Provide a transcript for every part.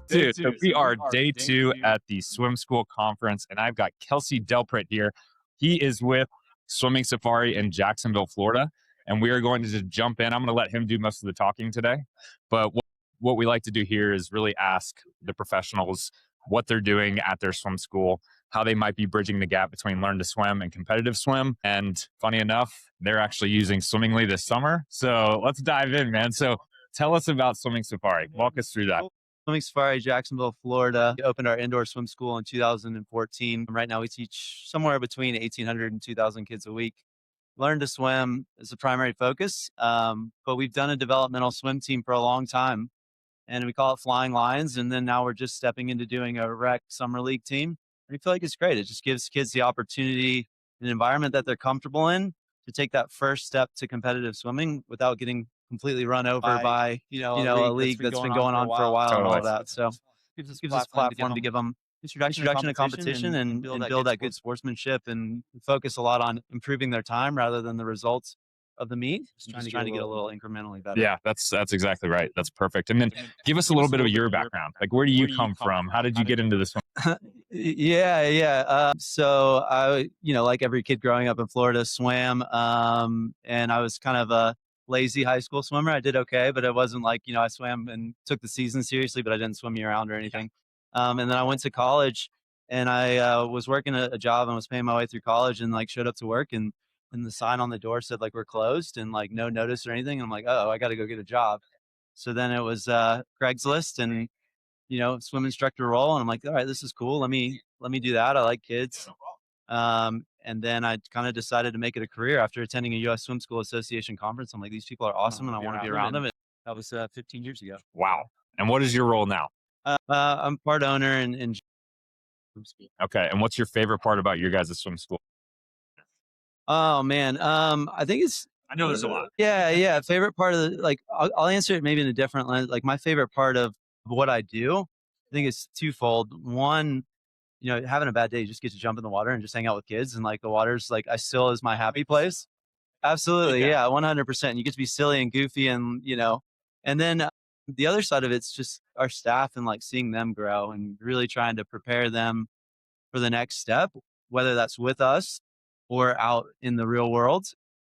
Dude, so we are day two at the swim school conference, and I've got Kelsey Delprit here. He is with Swimming Safari in Jacksonville, Florida, and we are going to just jump in. I'm going to let him do most of the talking today. But what we like to do here is really ask the professionals what they're doing at their swim school, how they might be bridging the gap between learn to swim and competitive swim. And funny enough, they're actually using Swimmingly this summer. So let's dive in, man. So tell us about Swimming Safari. Walk us through that. Swimming Safari, Jacksonville, Florida. We opened our indoor swim school in 2014. Right now, we teach somewhere between 1,800 and 2,000 kids a week. Learn to swim is the primary focus, but we've done a developmental swim team for a long time, and we call it Flying Lions. And then now we're just stepping into doing a rec summer league team. We feel like it's great. It just gives kids the opportunity, an environment that they're comfortable in, to take that first step to competitive swimming without getting completely run over by a league that's been going on for a while and all that. So gives us a platform to give them introduction to competition and build that good sportsmanship and focus a lot on improving their time rather than the results of the meet. Just trying to get a little incremmy better. Yeah, that's exactly right. That's perfect. And then give us a little bit of your background. Like, where do you come from? How did you get into this one? Yeah. So I, like every kid growing up in Florida, swam. And I was kind of a lazy high school swimmer. I did okay, but it wasn't like, I swam and took the season seriously, but I didn't swim year round or anything. And then I went to college and I was working a job and was paying my way through college and like showed up to work and the sign on the door said like we're closed and like no notice or anything. I'm like, oh, I got to go get a job. So then it was Craigslist and swim instructor role, and I'm like, all right, this is cool. Let me do that. I like kids. And then I kind of decided to make it a career after attending a U.S. Swim School Association conference. I'm like, these people are awesome, and I want to be around them. That was 15 years ago. Wow. And what is your role now? I'm part owner and Okay. And what's your favorite part about your guys' swim school? oh man, I think it's. I know there's a lot. Yeah. Favorite part of I'll answer it maybe in a different lens. Like my favorite part of what I do, I think it's twofold. One, having a bad day, you just get to jump in the water and just hang out with kids. And like the water's like, I still is my happy place. Absolutely. Okay. Yeah. 100%. You get to be silly and goofy and then the other side of it's just our staff and like seeing them grow and really trying to prepare them for the next step, whether that's with us or out in the real world,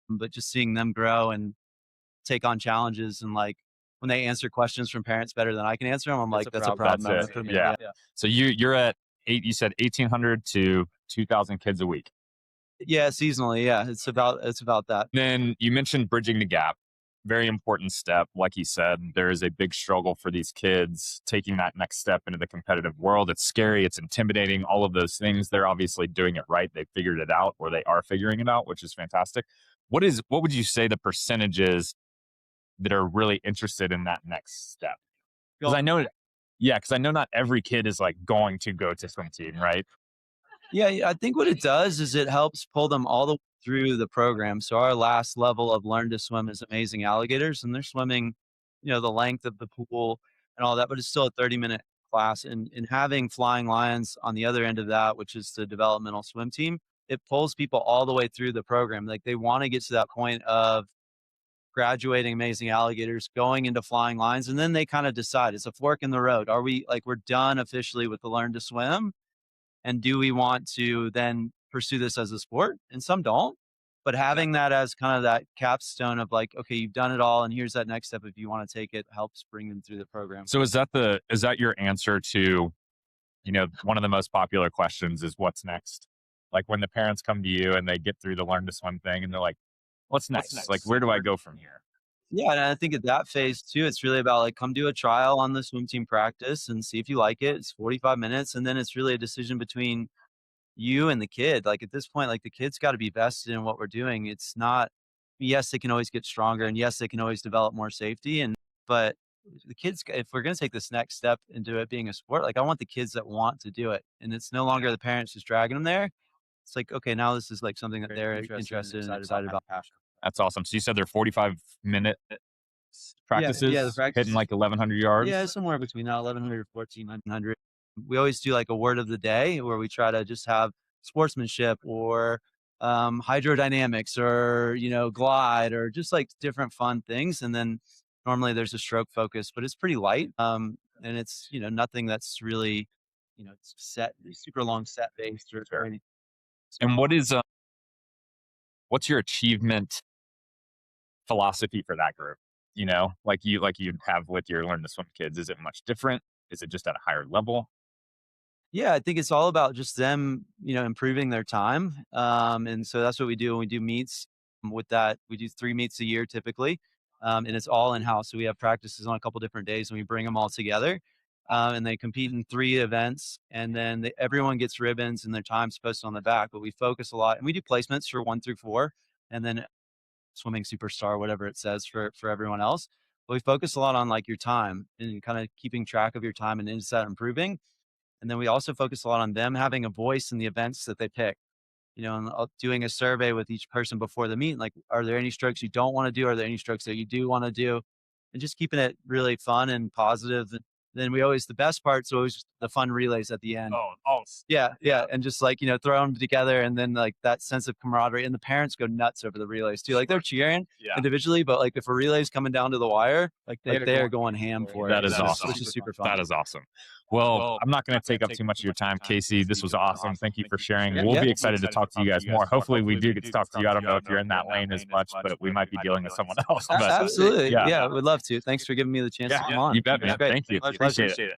but just seeing them grow and take on challenges and like, when they answer questions from parents better than I can answer them, I'm like, that's a proud moment for me. Yeah. So you're at you said 1,800 to 2,000 kids a week. Yeah, seasonally. Yeah, it's about that. Then you mentioned bridging the gap. Very important step. Like you said, there is a big struggle for these kids taking that next step into the competitive world. It's scary. It's intimidating. All of those things. They're obviously doing it right. They figured it out, or they are figuring it out, which is fantastic. What would you say the percentage is that are really interested in that next step? Because I know not every kid is like going to go to swim team, right? Yeah, I think what it does is it helps pull them all the way through the program. So our last level of learn to swim is amazing alligators, and they're swimming, the length of the pool and all that, but it's still a 30-minute class. And having Flying Lions on the other end of that, which is the developmental swim team, it pulls people all the way through the program. Like they want to get to that point of graduating amazing alligators, going into Flying Lions, and then they kind of decide it's a fork in the road. Are we like we're done officially with the learn to swim? And do we want to then pursue this as a sport? And some don't. But having that as kind of that capstone of like, okay, you've done it all, and here's that next step if you want to take it, helps bring them through the program. So is that your answer to, one of the most popular questions is what's next? Like when the parents come to you and they get through the learn to swim thing and they're like, what's next? Like, where do I go from here? Yeah, and I think at that phase too, it's really about like come do a trial on the swim team practice and see if you like it. It's 45 minutes, and then it's really a decision between you and the kid. Like at this point, like the kid's got to be vested in what we're doing. It's not, yes, they can always get stronger, and yes, they can always develop more safety. But the kids, if we're going to take this next step into it being a sport, like I want the kids that want to do it, and it's no longer the parents just dragging them there. It's like, okay, now this is like something that they're interested and excited about. That's awesome. So you said they're 45-minute practices, Yeah, the practice. hitting like 1,100 yards. Yeah, somewhere between now 1,100, 1,400. We always do like a word of the day where we try to just have sportsmanship or hydrodynamics or glide or just like different fun things. And then normally there's a stroke focus, but it's pretty light. and it's, nothing that's really, it's set, super long set based or anything. And what's your achievement philosophy for that group? Like you have with your Learn to Swim kids. Is it much different? Is it just at a higher level? Yeah, I think it's all about just them, improving their time. And so that's what we do when we do meets. With that, we do 3 meets a year typically, and it's all in house. So we have practices on a couple different days, and we bring them all together, and they compete in 3 events, and then everyone gets ribbons and their time's posted on the back. But we focus a lot, and we do placements for 1 through 4, and then swimming superstar, whatever it says for everyone else. But we focus a lot on like your time and kind of keeping track of your time and is that improving. And then we also focus a lot on them having a voice in the events that they pick, and doing a survey with each person before the meet. Like, are there any strokes you don't want to do? Are there any strokes that you do want to do? And just keeping it really fun and positive. And then the best part's always the fun relays at the end. Yeah. And just like, throw them together and then like that sense of camaraderie. And the parents go nuts over the relays too. Like they're cheering individually, but like if a relay's coming down to the wire, like they are going ham for it. That is awesome. Which is super fun. That is awesome. Well, I'm not going to take up too much of your time, Casey. This was awesome. Thank you for sharing. We'll be excited to talk to you guys more. Hopefully, we do get to talk to you. I don't know if you're in that lane as much, but we might be dealing with someone else. But Absolutely. Yeah, we'd love to. Thanks for giving me the chance to come on. You bet, man. Thank you. Appreciate it.